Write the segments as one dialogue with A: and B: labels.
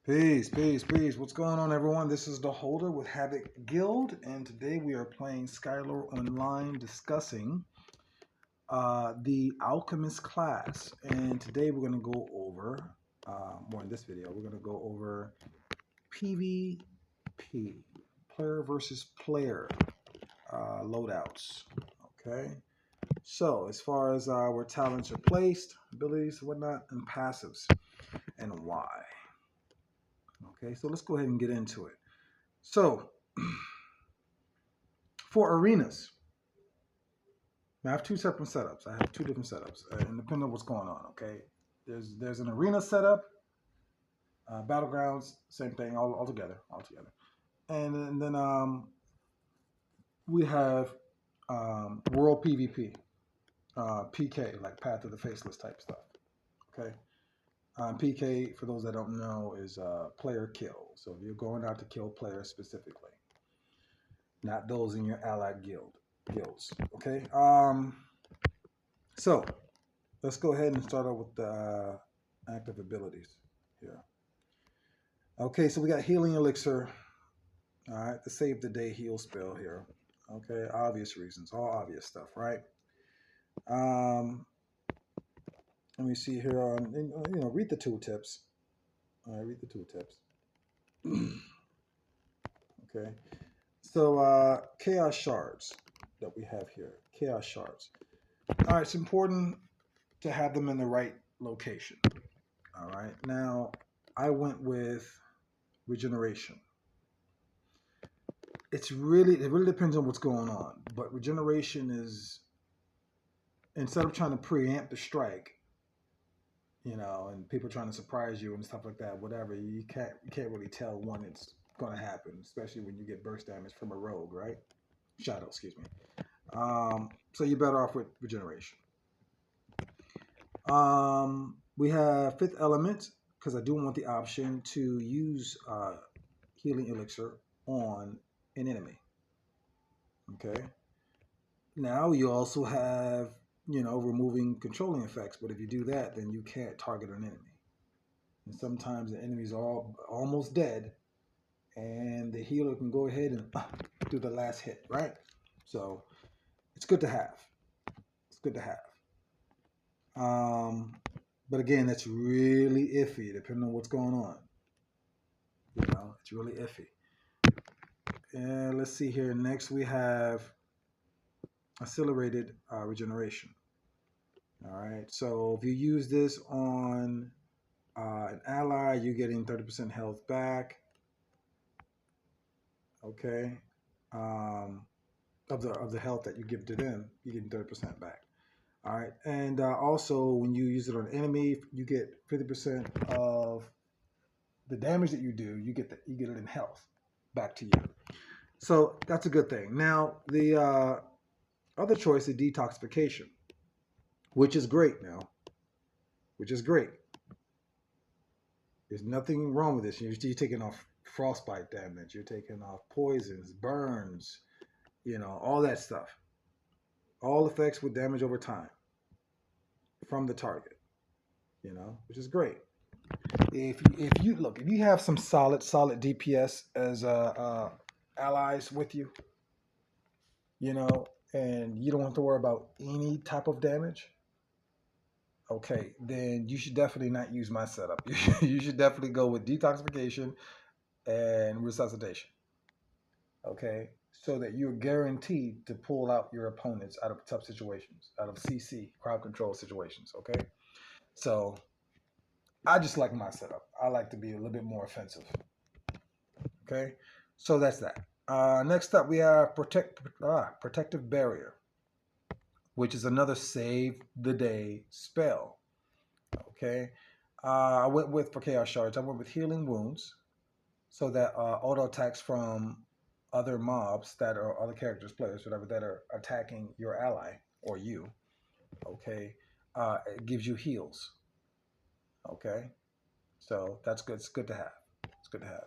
A: Peace, peace, peace. What's going on, everyone? This is the Holder with Havoc Guild, and today we are playing Skylore Online, discussing the Alchemist class. And today we're going to go over, more in this video, we're going to go over PVP, player versus player loadouts. Okay, so as far as where talents are placed, abilities, whatnot, and passives, and why. Okay, so let's go ahead and get into it. So, for arenas, I have two separate setups. I have two different setups, and depending on what's going on. Okay, there's an arena setup, battlegrounds, same thing, all together, and then we have world PvP, PK, like Path of the Faceless type stuff. Okay, PK, for those that don't know, is player kill. So you're going out to kill players specifically, not those in your allied guilds. Okay. So let's go ahead and start out with the active abilities here. Okay, so we got healing elixir. All right, the save the day heal spell here. Okay, obvious reasons, all obvious stuff, right? Let me see here on, read the tooltips. All right, read the tooltips. Okay, so chaos shards that we have here, chaos shards. All right, it's important to have them in the right location. All right, now I went with regeneration. It really depends on what's going on, but regeneration is, instead of trying to preempt the strike, and people trying to surprise you and stuff like that, whatever, you can't really tell when it's going to happen, especially when you get burst damage from a rogue, right? Shadow, excuse me. So you're better off with regeneration. We have fifth element, because I do want the option to use healing elixir on an enemy. Okay. Now you also have, removing controlling effects, but if you do that, then you can't target an enemy. And sometimes the enemy's almost dead, and the healer can go ahead and do the last hit, right? So it's good to have. It's good to have. But again, that's really iffy depending on what's going on. It's really iffy. And let's see here. Next, we have accelerated regeneration. All right. So if you use this on an ally, you're getting 30% health back. Okay. Of the health that you give to them, you're getting 30% back. All right. And also, when you use it on an enemy, you get 50% of the damage that you do. You get it in health back to you. So that's a good thing. Now, the other choice is detoxification, which is great now. Which is great. There's nothing wrong with this. You're taking off frostbite damage. You're taking off poisons, burns, all that stuff. All effects with damage over time from the target, which is great. If you have some solid DPS as allies with you, and you don't have to worry about any type of damage, okay, then you should definitely not use my setup. You should definitely go with detoxification and resuscitation. Okay, so that you're guaranteed to pull out your opponents out of tough situations, out of CC, crowd control situations. Okay, so I just like my setup. I like to be a little bit more offensive. Okay, so that's that. Next up, we have protective barrier, which is another save the day spell. Okay, I went with, for chaos shards, I went with healing wounds, so that auto attacks from other mobs that are other characters, players, whatever, that are attacking your ally or you. Okay, it gives you heals. Okay, so that's good. It's good to have. It's good to have.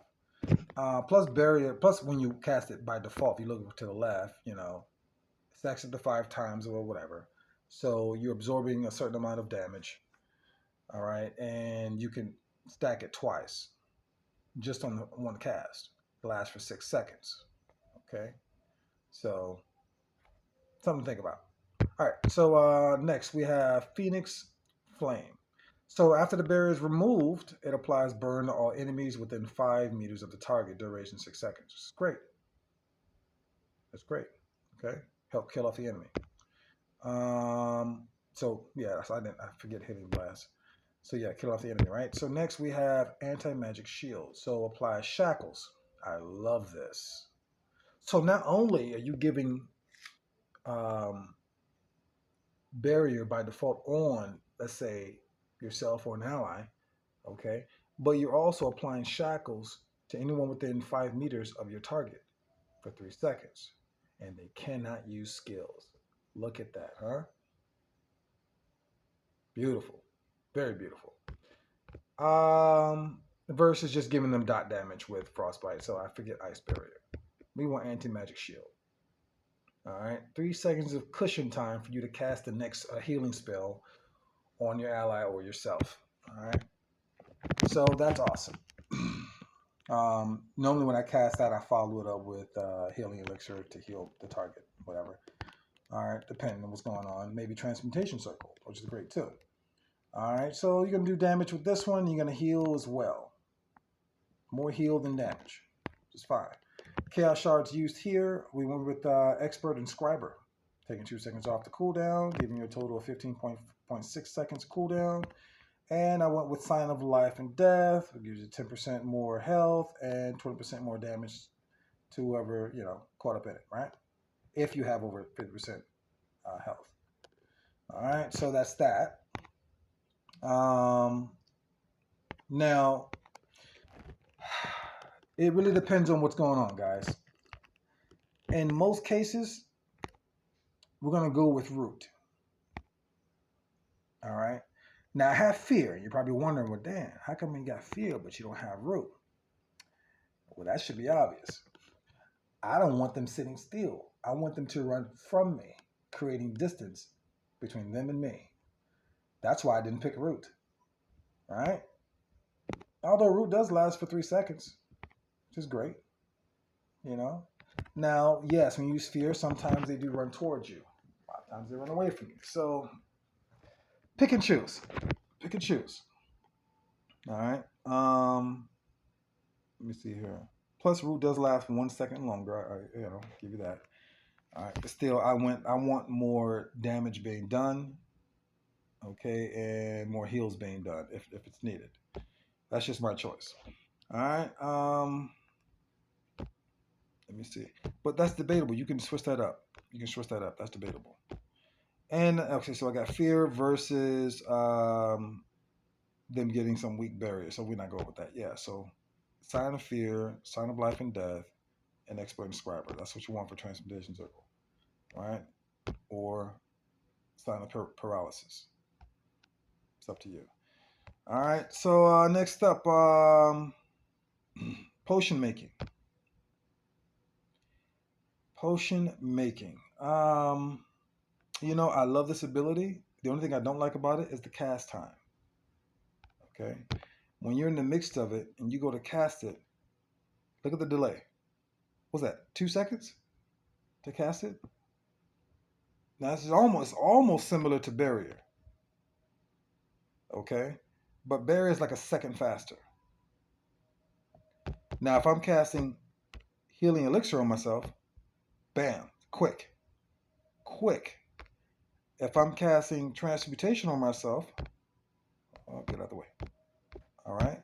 A: Plus barrier. Plus, when you cast it by default, if you look to the left, stacks it to 5 times or whatever. So you're absorbing a certain amount of damage. All right, and you can stack it twice. just on the one cast. It lasts for 6 seconds. Okay, so something to think about. All right, so next we have Phoenix Flame. So after the barrier is removed, it applies burn to all enemies within 5 meters of the target. Duration 6 seconds. It's great. That's great. Okay, help kill off the enemy. So yeah, I forget hitting blast. So yeah, kill off the enemy, right? So next we have anti-magic shield. So apply shackles. I love this. So not only are you giving um, barrier by default on, let's say, yourself or an ally, okay, but you're also applying shackles to anyone within 5 meters of your target for 3 seconds, and they cannot use skills. Look at that, huh? Beautiful, very beautiful. Versus just giving them dot damage with frostbite. So I forget ice barrier. We want anti magic shield. All right, 3 seconds of cushion time for you to cast the next healing spell on your ally or yourself. All right, so that's awesome. Normally when I cast that, I follow it up with healing elixir to heal the target, whatever. All right, depending on what's going on, maybe transmutation circle, which is great too. All right, so you're gonna do damage with this one. You're gonna heal as well. More heal than damage, which is fine. Chaos shards used here. We went with expert and scriber, taking 2 seconds off the cooldown, giving you a total of 15.6 seconds cooldown. And I went with Sign of Life and Death. It gives you 10% more health and 20% more damage to whoever, caught up in it, right? If you have over 50% health. All right, so that's that. Now, it really depends on what's going on, guys. In most cases, we're going to go with root. All right. Now, I have fear. You're probably wondering, well, damn, how come you got fear, but you don't have root? Well, that should be obvious. I don't want them sitting still. I want them to run from me, creating distance between them and me. That's why I didn't pick root. All right. Although root does last for 3 seconds, which is great. Now, yes, when you use fear, sometimes they do run towards you. A lot of times they run away from you. So pick and choose. Pick and choose. All right. Let me see here. Plus, root does last 1 second longer. Give you that. All right, but still, I want more damage being done. Okay, and more heals being done if it's needed. That's just my choice. All right. Let me see. But that's debatable. You can switch that up. That's debatable. And okay, so I got fear versus them getting some weak barriers. So we're not going with that. Yeah. So sign of fear, sign of life and death, and expert inscriber. That's what you want for transmutation circle. All right. Or sign of paralysis. It's up to you. All right. So next up, potion making. Potion making. I love this ability. The only thing I don't like about it is the cast time. Okay. When you're in the mix of it and you go to cast it, look at the delay. What's that? 2 seconds to cast it? Now this is almost similar to barrier. Okay. But barrier is like a second faster. Now if I'm casting healing elixir on myself, bam, quick. If I'm casting transmutation on myself, I'll get out of the way. All right.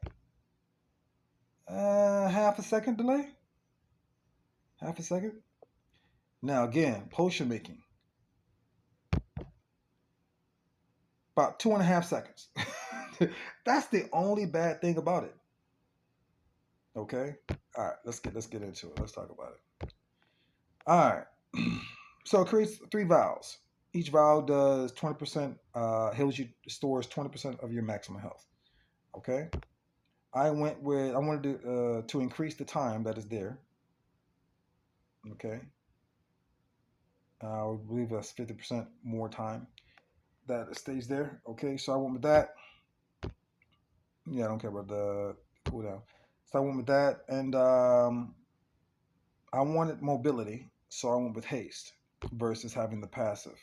A: Half a second delay. Half a second. Now again, potion making. About 2.5 seconds. That's the only bad thing about it. Okay. All right. Let's get into it. Let's talk about it. All right. So it creates 3 vials. Each vial does 20% heals you, stores 20% of your maximum health. Okay. I wanted to increase the time that is there. Okay. I believe that's 50% more time that it stays there. Okay, so I went with that. Yeah, I don't care about the cooldown. So I went with that, and I wanted mobility, so I went with haste versus having the passive.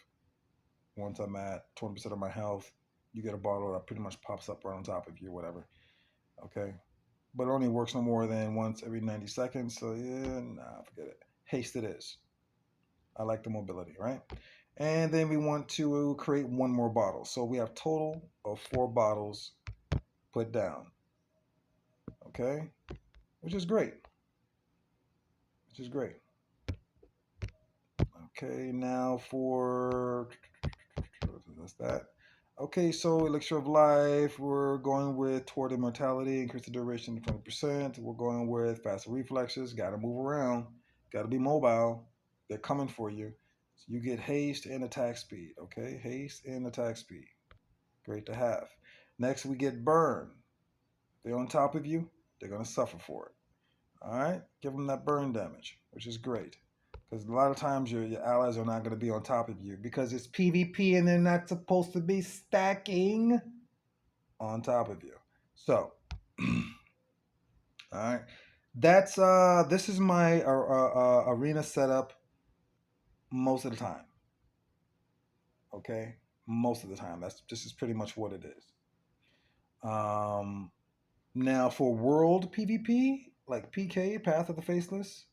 A: Once I'm at 20% of my health, you get a bottle that pretty much pops up right on top of you, whatever. Okay, but it only works no more than once every 90 seconds. So yeah, nah, forget it. Haste it is. I like the mobility, right? And then we want to create one more bottle. So we have total of 4 bottles put down. Okay, which is great. Which is great. Okay, now for that's that. Okay, so Elixir of Life, we're going with Toward Immortality, increase the duration to 20%. We're going with Faster Reflexes, gotta move around, gotta be mobile. They're coming for you. So you get haste and attack speed, okay? Haste and attack speed. Great to have. Next, we get Burn. They're on top of you, they're gonna suffer for it. All right, give them that burn damage, which is great. Because a lot of times your allies are not going to be on top of you because it's PvP and they're not supposed to be stacking on top of you. So, all right, that's this is my arena setup most of the time. Okay, most of the time. This is pretty much what it is. Um, Now for world PvP, like PK, Path of the Faceless.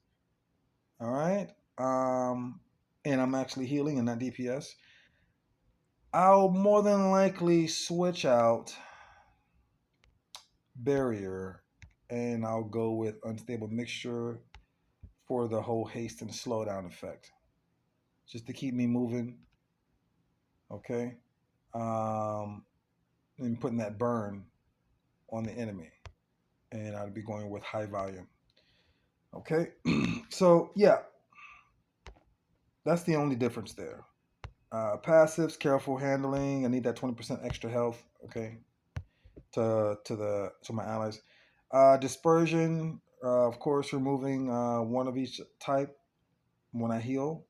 A: All right. And I'm actually healing and not DPS. I'll more than likely switch out barrier and I'll go with unstable mixture for the whole haste and slowdown effect. Just to keep me moving. Okay. Um, and putting that burn on the enemy. And I'll be going with high volume. Okay. So yeah, that's the only difference there. Passives, careful handling. I need that 20% extra health. Okay, to my allies. Dispersion, of course, removing one of each type when I heal.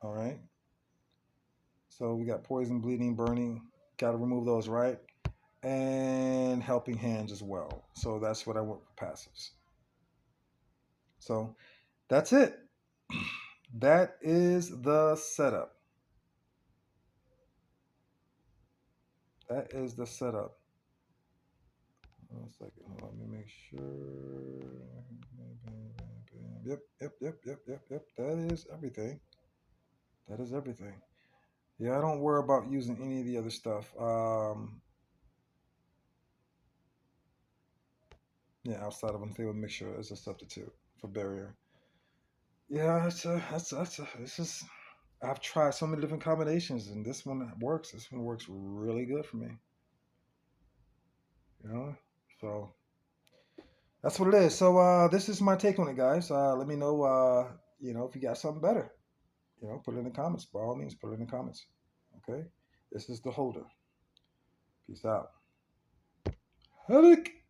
A: All right. So we got poison, bleeding, burning. Got to remove those, right? And helping hands as well. So that's what I want for passives. So that's it. That is the setup. That is the setup. One second. Let me make sure. Yep. That is everything. That is everything. Yeah, I don't worry about using any of the other stuff. Yeah, outside of unstable mixture as a substitute for barrier. Yeah, this is. I've tried so many different combinations, and this one works. This one works really good for me. You know, so that's what it is. So this is my take on it, guys. Let me know. If you got something better. Put it in the comments. By all means, put it in the comments. Okay. This is the holder. Peace out. Headache.